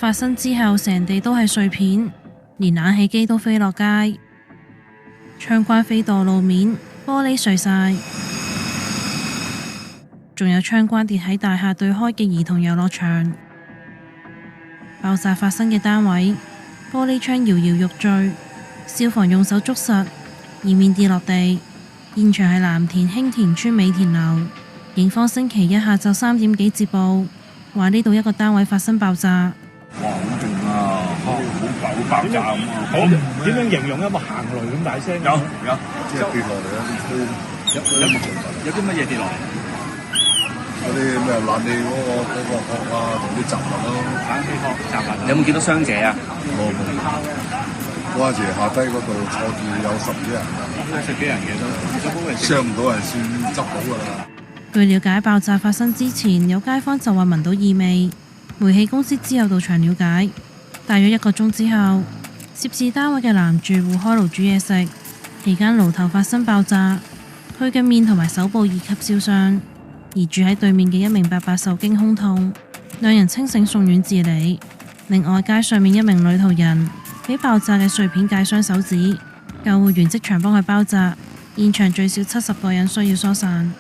發生之後，成地都係碎片，連冷氣機都飛落街，窗關飛墮路面，玻璃碎晒，仲有窗關跌喺大廈對開嘅兒童遊樂場。爆炸發生嘅單位，玻璃窗搖搖欲墜，消防用手捉實，以免跌落地。現場係藍田興田村美田樓。警方星期一下晝3點幾接報，話呢度一個單位發生爆炸。哇，好勁啊！好爆炸咁啊！好點樣形容？有冇行雷咁大聲？有，即係跌落嚟有啲乜嘢跌落嚟？嗰啲咩冷氣嗰個殼啊，同啲雜物咯。冷氣殼雜物。有冇見到傷者啊？冇。嗰陣時下低嗰度坐住有10幾人。10幾人嘅都，傷唔到人先執到㗎啦。據了解，爆炸發生之前，有街坊就話聞到異味，煤氣公司之後到場了解。大約1個鐘之後，涉事單位嘅男住戶開爐煮嘢食，期間爐頭發生爆炸，佢嘅面同埋手部2級燒傷，而住喺對面嘅一名伯伯受驚胸痛，2人清醒送院治理。另外，街上面一名女途人俾爆炸嘅碎片界傷手指，救護員即場幫佢包紮，現場最少70個人需要疏散。